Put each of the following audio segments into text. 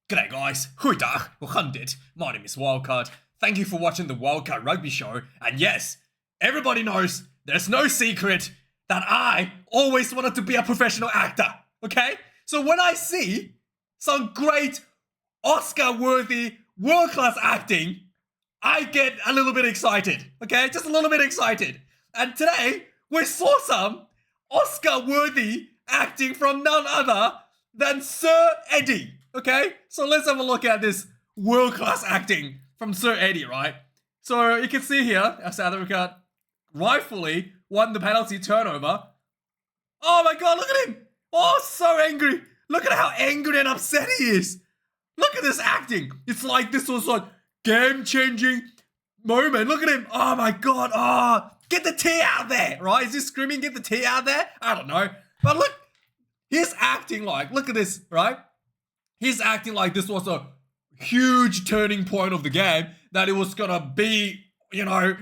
G'day guys, goeiedag, hoe gaan dit? My name is Wildkard. Thank you for watching the Wildkard Rugby Show. And yes, everybody knows there's no secret that I always wanted to be a professional actor, okay? So when I see some great Oscar-worthy, world-class acting, I get a little bit excited, okay? Just a little bit excited. And today, we saw some Oscar-worthy acting from none other than Sir Eddie, okay? So let's have a look at this world-class acting from Sir Eddie, right? So you can see here, South Africa rightfully won the penalty turnover. Oh my god, look at him! Oh, so angry! Look at how angry and upset he is! Look at this acting! It's like this was a game-changing moment. Look at him! Oh my god! Oh, get the tea out there, right? Is he screaming, get the tea out there? I don't know. But look, he's acting like, look at this, right? He's acting like this was a huge turning point of the game, that it was gonna be, you know,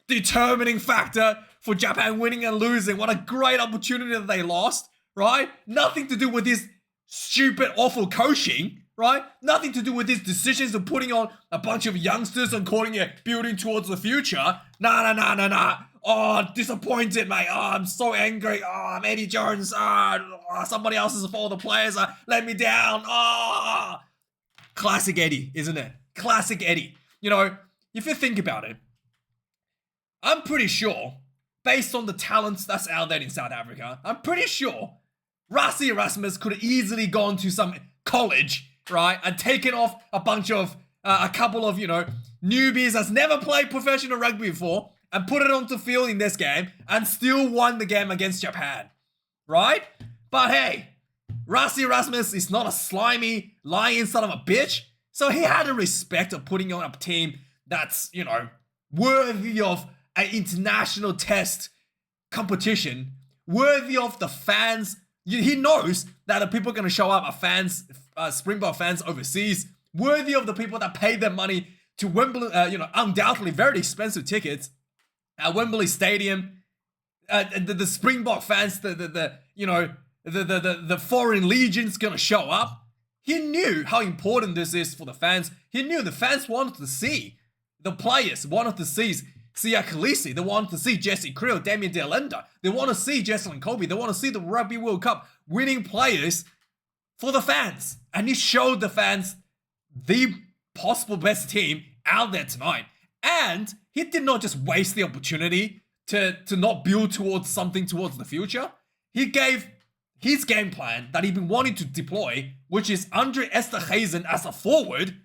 determining factor for Japan winning and losing. What a great opportunity that they lost, right? Nothing to do with his stupid, awful coaching, right? Nothing to do with his decisions of putting on a bunch of youngsters and calling it building towards the future. Nah. Oh, disappointed, mate. Oh, I'm so angry. Oh, I'm Eddie Jones. Somebody else is for the players. Let me down. Oh, classic Eddie, isn't it? Classic Eddie. You know, if you think about it, I'm pretty sure, based on the talents that's out there in South Africa, I'm pretty sure Rassie Erasmus could have easily gone to some college, right, and taken off a bunch of, a couple of, you know, newbies that's never played professional rugby before and put it onto field in this game and still won the game against Japan, right? But hey, Rassie Erasmus is not a slimy, lying son of a bitch, so he had the respect of putting on a team that's, you know, worthy of an international test competition, worthy of the fans. He knows that the people are going to show up are fans, Springbok fans overseas, worthy of the people that paid their money to Wembley, undoubtedly very expensive tickets at Wembley Stadium. The Springbok fans, the foreign legion's going to show up. He knew how important this is for the fans. He knew the fans wanted to see the players, wanted to see Siya Kolisi. They wanted to see Jesse Kriel, Damien De Allende. They want to see Jesselyn Colby. They want to see the Rugby World Cup winning players for the fans. And he showed the fans the possible best team out there tonight. And he did not just waste the opportunity to not build towards something towards the future. He gave his game plan that he'd been wanting to deploy, which is Andre Esterhuizen as a forward.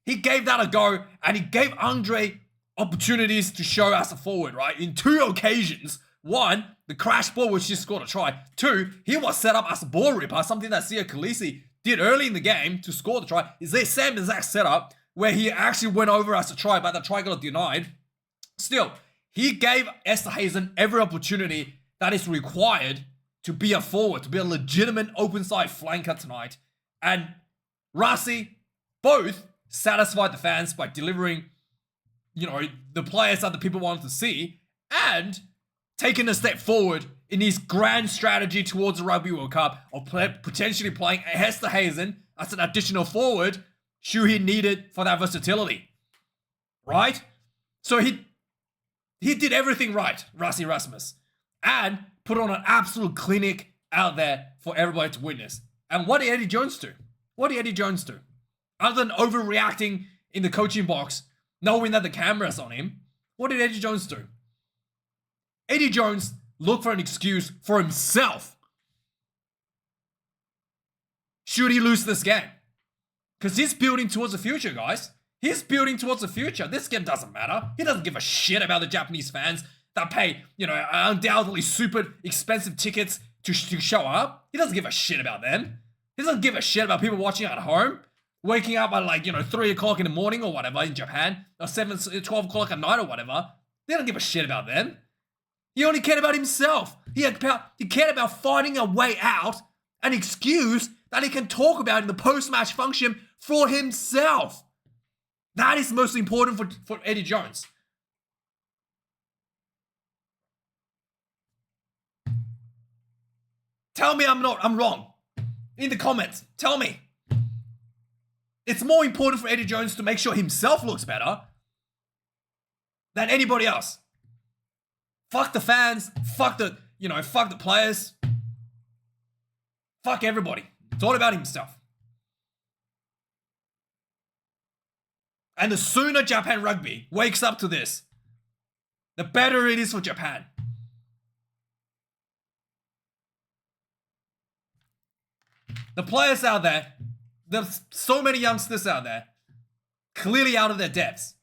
He gave that a go, and he gave Andre opportunities to show as a forward, right? In two occasions. One, the crash ball, which he scored a try. Two, he was set up as a ball ripper, something that Siya Kolisi did early in the game to score the try. Is there same exact setup where he actually went over as a try, but the try got denied. Still, he gave Esterhuizen every opportunity that is required to be a forward, to be a legitimate open side flanker tonight. And Rassie both satisfied the fans by delivering, you know, the players that the people wanted to see, and taking a step forward in his grand strategy towards the Rugby World Cup of potentially playing Esterhuizen as an additional forward should he need it for that versatility, right? So he did everything right, Rassie Erasmus, and put on an absolute clinic out there for everybody to witness. And what did Eddie Jones do? Other than overreacting in the coaching box, knowing that the camera's on him, what did Eddie Jones do? Eddie Jones looked for an excuse for himself should he lose this game. Because he's building towards the future, guys. He's building towards the future. This game doesn't matter. He doesn't give a shit about the Japanese fans that pay, you know, undoubtedly super expensive tickets to show up. He doesn't give a shit about them. He doesn't give a shit about people watching at home, waking up at 3 o'clock in the morning or whatever in Japan, or 12 o'clock at night or whatever. They don't give a shit about them. He only cared about himself. He cared about finding a way out, an excuse that he can talk about in the post-match function for himself. That is most important for Eddie Jones. Tell me I'm wrong. In the comments, tell me. It's more important for Eddie Jones to make sure himself looks better than anybody else. Fuck the fans. Fuck the players. Fuck everybody. It's all about himself. And the sooner Japan Rugby wakes up to this, the better it is for Japan. The players out there, there's so many youngsters out there, clearly out of their depths.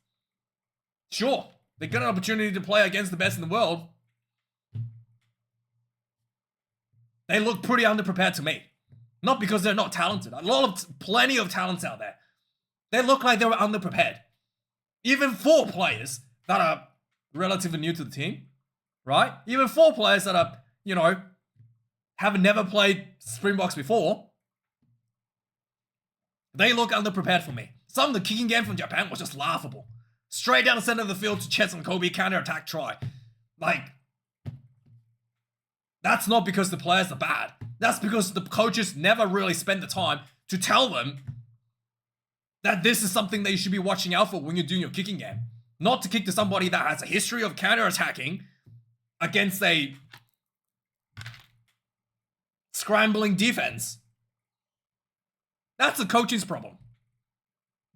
Sure, they got an opportunity to play against the best in the world. They look pretty underprepared to me. Not because they're not talented. Plenty of talents out there. They look like they were underprepared. Even for players that are relatively new to the team, right? Even for players that are, have never played Springboks before, they look underprepared for me. Some of the kicking game from Japan was just laughable. Straight down the center of the field to Chetson Kobe, counter-attack try. That's not because the players are bad. That's because the coaches never really spend the time to tell them that this is something that you should be watching out for when you're doing your kicking game. Not to kick to somebody that has a history of counter-attacking against a scrambling defense. That's the coaching's problem.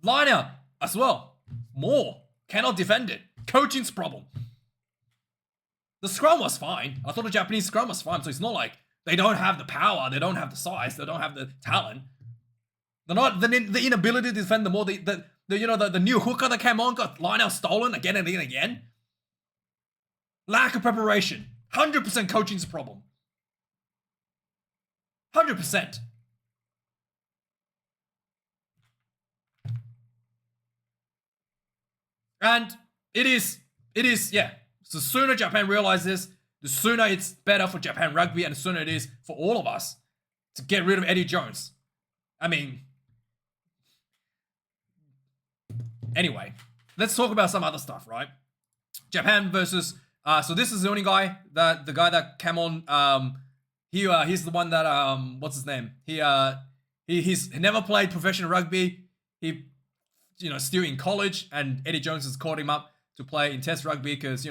Liner as well. More. Cannot defend it. Coaching's problem. The scrum was fine. I thought the Japanese scrum was fine, so it's not like they don't have the power, they don't have the size, they don't have the talent. They're not the inability to defend the more the new hooker that came on got line out stolen again and again. Lack of preparation. 100% coaching's problem. 100%. And it is, yeah. So the sooner Japan realizes, the sooner it's better for Japan Rugby, and the sooner it is for all of us to get rid of Eddie Jones. I mean, anyway, let's talk about some other stuff, right? Japan versus, so this is the only guy the guy that came on, he's the one that, what's his name? He's never played professional rugby. He, still in college, and Eddie Jones has called him up to play in test rugby because,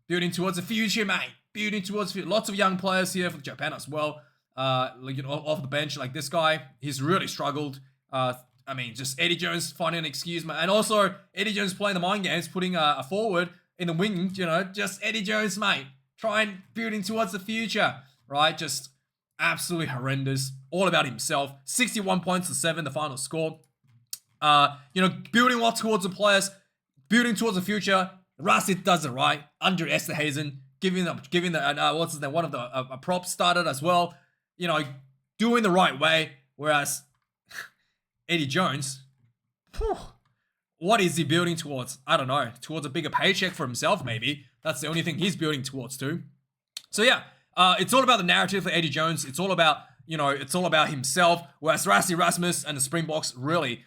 building towards the future, mate. Building towards the future. Lots of young players here for Japan as well. Off the bench, like this guy, he's really struggled. Just Eddie Jones finding an excuse, mate. And also, Eddie Jones playing the mind games, putting a forward in the wing, just Eddie Jones, mate. Trying building towards the future, right? Just absolutely horrendous. All about himself. 61 points to 7, the final score. Building what towards the players, building towards the future. Racit does it right under Esterhazen, giving the what's his name, one of the props started as well. Doing the right way. Whereas Eddie Jones, what is he building towards? I don't know. Towards a bigger paycheck for himself, maybe. That's the only thing he's building towards too. So yeah, it's all about the narrative for Eddie Jones. It's all about it's all about himself. Whereas Rasmus and the Springboks really,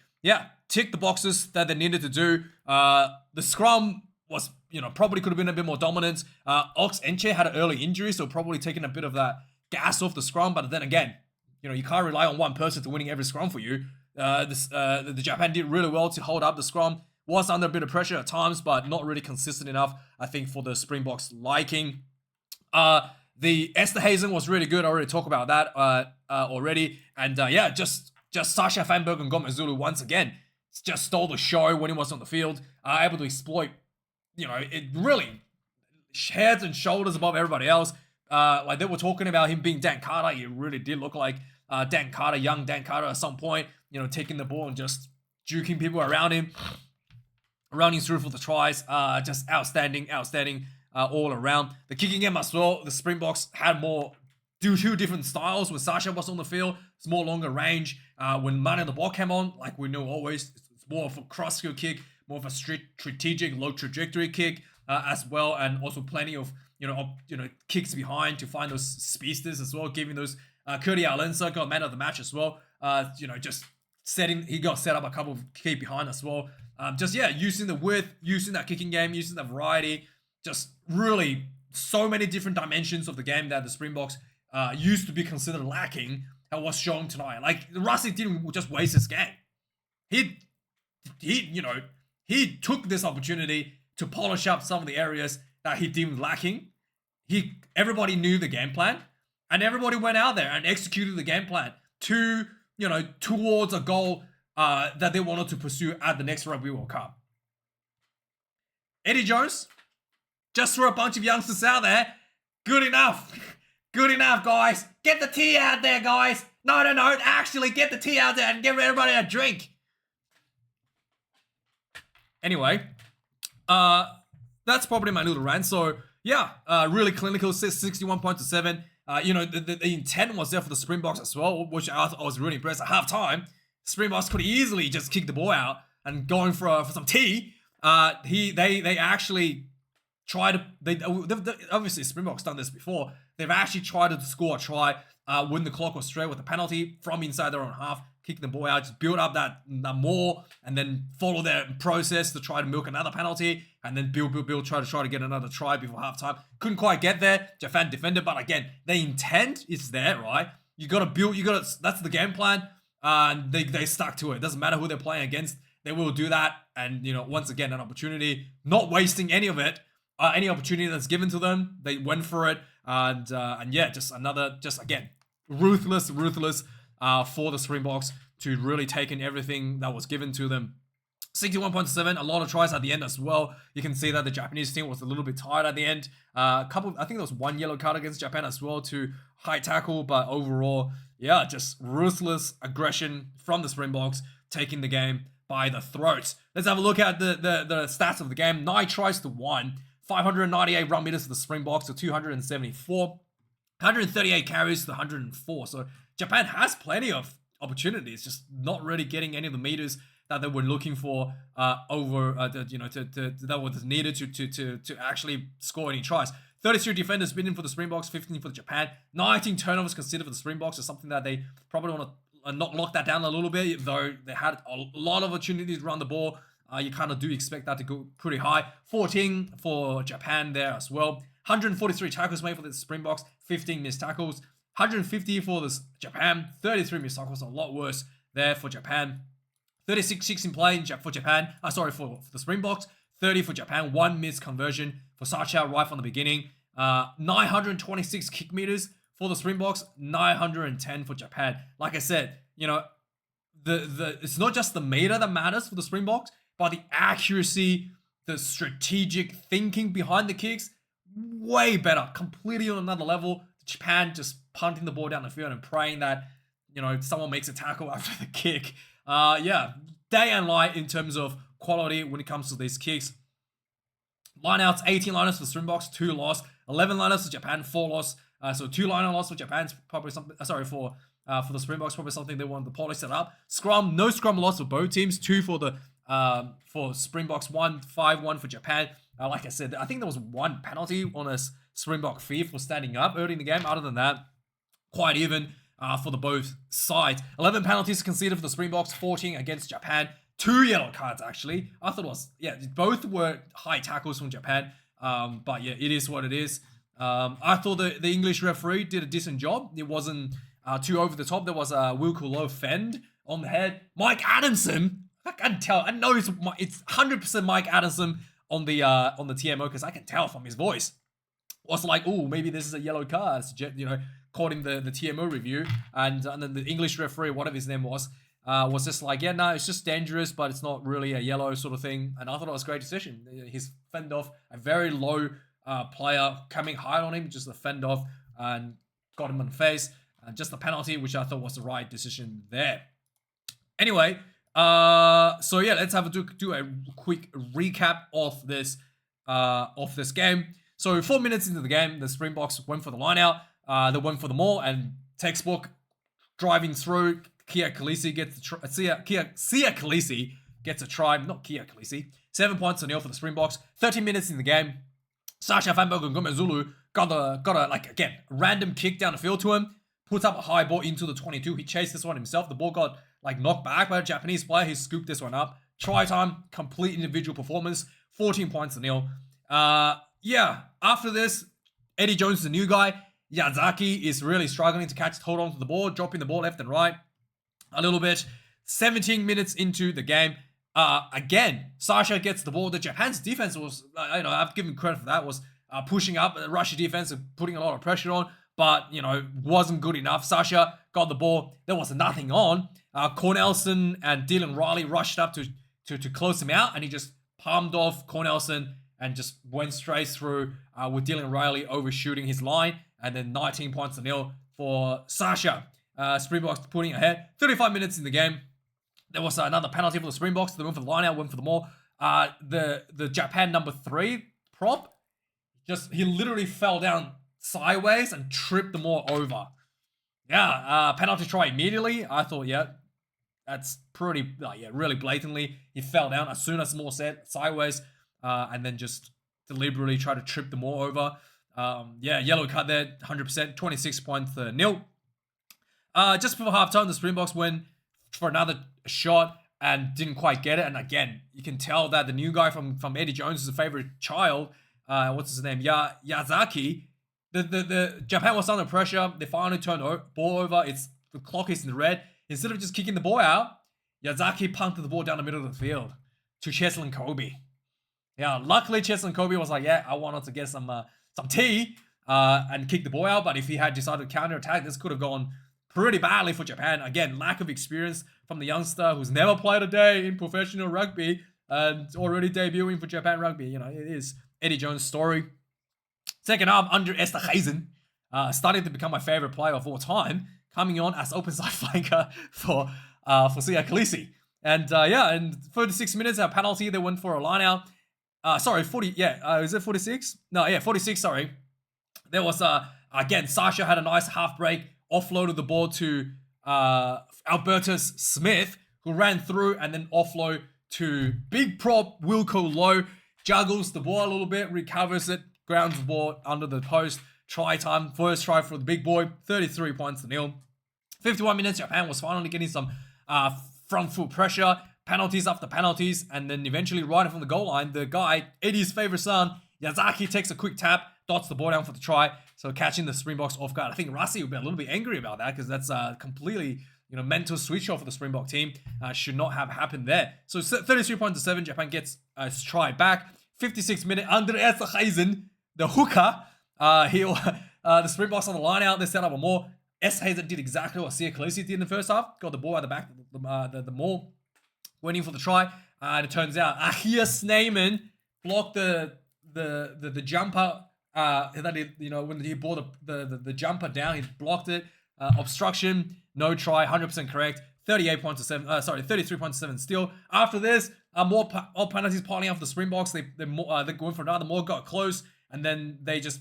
tick the boxes that they needed to do. The scrum was, probably could have been a bit more dominant. Ox Enche had an early injury, so probably taking a bit of that gas off the scrum. But then again, you can't rely on one person to winning every scrum for you. The Japan did really well to hold up the scrum. Was under a bit of pressure at times, but not really consistent enough, I think, for the Springboks' liking. The Esterhazen was really good. I already talked about that already. And just Sasha Fanberg and Gomezulu once again just stole the show when he was on the field, able to exploit, it really heads and shoulders above everybody else. Like they were talking about him being Dan Carter. He really did look like Dan Carter, young Dan Carter at some point, taking the ball and just juking people around him, running through for the tries. Just outstanding all around. The kicking game as well, the Springboks had two different styles. When Sasha was on the field, it's more longer range. When Man in the Ball came on, like we know always, it's more of a cross-skill kick, more of a strategic, low trajectory kick as well, and also plenty of kicks behind to find those speedsters as well, giving those Curdy Alensa got man of the match as well. He got set up a couple of kick behind as well. Using the width, using that kicking game, using the variety, just really so many different dimensions of the game that the Springboks used to be considered lacking and was shown tonight. Like Racing didn't just waste his game. he, he took this opportunity to polish up some of the areas that he deemed lacking. Everybody knew the game plan, and everybody went out there and executed the game plan to, towards a goal that they wanted to pursue at the next Rugby World Cup. Eddie Jones, just threw a bunch of youngsters out there. Good enough. Good enough, guys. Get the tea out there, guys. No. Actually, get the tea out there and give everybody a drink. Anyway, that's probably my little rant. So, yeah, really clinical, 61 points to 7. The intent was there for the Springboks as well, which I was really impressed. At halftime, Springboks could easily just kick the ball out and going for some tea. They actually tried to. Obviously, Springboks done this before. They've actually tried to score a try when the clock was straight with a penalty from inside their own half, kicking the ball out, just build up that more, and then follow their process to try to milk another penalty, and then build, try to get another try before halftime. Couldn't quite get there. Japan defended, but again, the intent is there, right? You got to build. That's the game plan, and they stuck to it. Doesn't matter who they're playing against. They will do that, and once again, an opportunity, not wasting any of it. Any opportunity that's given to them, they went for it, and yeah, just again, ruthless for the Springboks to really take in everything that was given to them. 61.7, a lot of tries at the end as well. You can see that the Japanese team was a little bit tired at the end. I think there was one yellow card against Japan as well to high tackle, but overall, yeah, just ruthless aggression from the Springboks, taking the game by the throat. Let's have a look at the stats of the game. 9 tries to 1. 598 run meters to the Springboks to 274. 138 carries to 104. So Japan has plenty of opportunities, just not really getting any of the meters that they were looking for that was needed to actually score any tries. 33 defenders bidding for the Springboks, 15 for the Japan. 19 turnovers considered for the Springboks is something that they probably want to not lock that down a little bit, though they had a lot of opportunities to run the ball. You kind of do expect that to go pretty high. 14 for Japan there as well. 143 tackles made for the Springboks, 15 missed tackles. 150 for this Japan, 33 missed tackles, a lot worse there for Japan. 36 kicks in play for Japan. For the Springboks. 30 for Japan, 1 missed conversion for Sacha right from the beginning. 926 kick meters for the Springboks, 910 for Japan. Like I said, it's not just the meter that matters for the Springboks, but the accuracy, the strategic thinking behind the kicks, way better. Completely on another level. Japan just punting the ball down the field and praying that, someone makes a tackle after the kick. Day and night in terms of quality when it comes to these kicks. Lineouts, 18 lineouts for the Springboks, 2 lost. 11 lineouts for Japan, 4 lost. So 2 lineout loss for Japan's probably something. For the Springboks, probably something they wanted to polish it up. Scrum, no scrum loss for both teams. 2 for the for Springboks, 5-1 for Japan. Like I said, I think there was 1 penalty on a Springbok fee for standing up early in the game. Other than that, quite even for the both sides. 11 penalties conceded for the Springboks, 14 against Japan. 2 yellow cards, actually. I thought it was, both were high tackles from Japan. But yeah, it is what it is. I thought the English referee did a decent job. It wasn't too over the top. There was a Wildkard fend on the head. Mike Adamson, I can tell. I know it's 100% Mike Adamson on the TMO because I can tell from his voice. Was like, oh, maybe this is a yellow card. Caught him the TMO review, and then the English referee, whatever his name was just like, it's just dangerous, but it's not really a yellow sort of thing. And I thought it was a great decision. He's fended off a very low player coming high on him, just a fend off and got him in the face. And just the penalty, which I thought was the right decision there. Anyway, let's have do a quick recap of this game. So 4 minutes into the game, the Springboks went for the line out. They went for the maul, and textbook driving through. Kia Khaleesi gets a try. Not Kia Khaleesi. 7 points to 0 for the Springboks. 13 minutes in the game. Sasha Fanberg and Gomez Zulu got a random kick down the field to him. Puts up a high ball into the 22. He chased this one himself. The ball got knocked back by a Japanese player. He scooped this one up. Try time, complete individual performance. 14 points to 0. After this, Eddie Jones is the new guy. Yazaki is really struggling to hold on to the ball, dropping the ball left and right a little bit. 17 minutes into the game, again, Sasha gets the ball. The Japan's defense was, I've given credit for that, was pushing up the Russian defense and putting a lot of pressure on, but, wasn't good enough. Sasha got the ball. There was nothing on. Cornelson and Dylan Riley rushed up to close him out, and he just palmed off Cornelson and just went straight through with Dylan Riley overshooting his line, and then 19 points to nil for Sasha. Springboks putting ahead. 35 minutes in the game. There was another penalty for the Springboks. They went for the line out, went for the more. The Japan number 3 prop, he literally fell down sideways and tripped the more over. Yeah, penalty try immediately. I thought, yeah, that's pretty, really blatantly. He fell down as soon as Moore said sideways, and then just deliberately tried to trip the more over. Yellow card there, 100%, 26-0. Just before halftime, the Springboks went for another shot and didn't quite get it. And again, you can tell that the new guy from Eddie Jones' favorite child, what's his name, Yazaki. The Japan was under pressure. They finally turned ball over. The clock is in the red. Instead of just kicking the ball out, Yazaki punted the ball down the middle of the field to Cheslin Kobe. Yeah, luckily Cheslin Kobe was like, I wanted to get some tea and kick the ball out. But if he had decided to counter-attack, this could have gone pretty badly for Japan. Again, lack of experience from the youngster who's never played a day in professional rugby and already debuting for Japan rugby. It is Eddie Jones' story. Second half, under Esterhuizen, starting to become my favorite player of all time, coming on as open side flanker for Sia Khaleesi. And in 36 minutes, a penalty, they went for a line out. 40, is it 46? No, 46, sorry. There was, again, Sasha had a nice half break, offloaded the ball to Albertus Smith, who ran through and then offload to big prop Wilco Low, juggles the ball a little bit, recovers it, grounds the ball under the post. Try time, first try for the big boy, 33-0. 51 minutes, Japan was finally getting some front foot pressure, penalties after penalties, and then eventually right from the goal line, the guy, Eddie's favorite son, Yazaki, takes a quick tap, dots the ball down for the try, so catching the Springboks off guard. I think Rassi would be a little bit angry about that because that's a completely mental switch off for the Springbok team. Should not have happened there. So 33-7, Japan gets a try back. 56 minute under Esterhuizen, the hooker. The Springboks on the line out. They set up a more. Esterhuizen did exactly what Sia Khaleesi did in the first half. Got the ball at the back, the maul, went in for the try. And it turns out Ahia Sneyman blocked the jumper. When he brought the jumper down, he blocked it. Obstruction, no try, 100% correct. 33.7 still. After this, more penalties piling up for the Springboks. They going for another. More got close, and then they just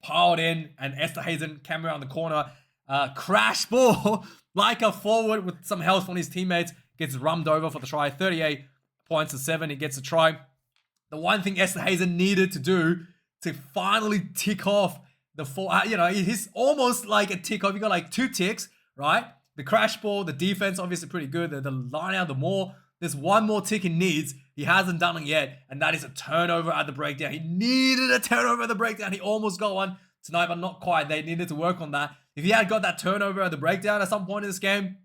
piled in. And Esterhuizen came around the corner, crash ball like a forward with some help from his teammates. Gets rummed over for the try. 38-7. He gets a try. The one thing Esterhuizen needed to do to finally tick off the four, he's almost like a tick off. You got like 2 ticks, right? The crash ball, the defense, obviously pretty good. The line out, the more. There's one more tick he needs. He hasn't done it yet, and that is a turnover at the breakdown. He needed a turnover at the breakdown. He almost got one tonight, but not quite. They needed to work on that. If he had got that turnover at the breakdown at some point in this game,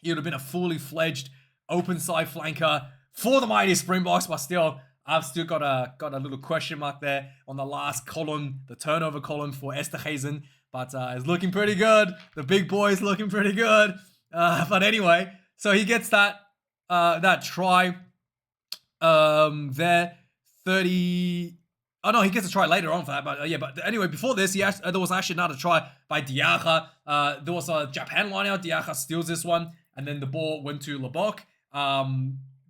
he would have been a fully fledged open side flanker for the mighty Springboks, but still, I've still got a little question mark there on the last column, the turnover column for Esterhuizen, but it's looking pretty good. The big boy's looking pretty good. But anyway, so he gets that try there. 30. Oh no, he gets a try later on for that. But but anyway, before this, there was actually another try by Diarra. There was a Japan line out. Diarra steals this one, and then the ball went to Lebok.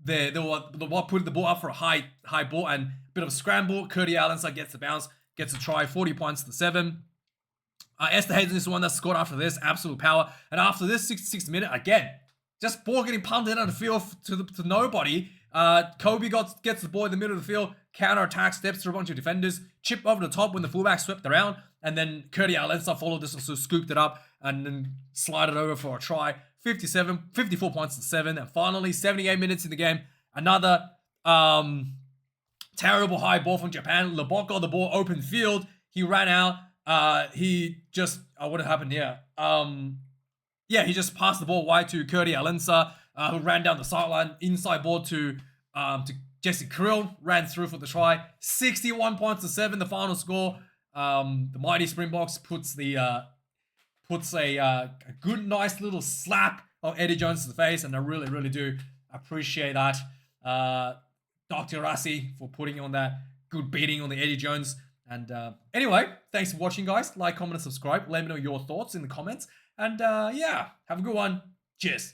They put the ball up for a high ball and a bit of a scramble. Curdy Allenson gets the bounce, gets a try, 40-7. Esterhuizen is the one that scored after this, absolute power. And after this 66th minute, again, just ball getting pumped out of the field to nobody. Kobe gets the ball in the middle of the field, counter attack, steps through a bunch of defenders, chip over the top when the fullback swept around, and then Curdy Allenson followed this and so scooped it up and then slided over for a try. 54-7, and finally 78 minutes in the game, another terrible high ball from Japan. Lebok got the ball open field. He ran out. What happened here? He just passed the ball wide to Curdy Alensa. who ran down the sideline, inside ball to Jesse Krill, ran through for the try. 61 points to 7, the final score. The mighty Springboks puts a good, nice little slap of Eddie Jones to the face, and I really, really do appreciate that. Dr. Rassi for putting on that good beating on the Eddie Jones. And anyway, thanks for watching, guys. Like, comment, and subscribe. Let me know your thoughts in the comments. And yeah, have a good one. Cheers.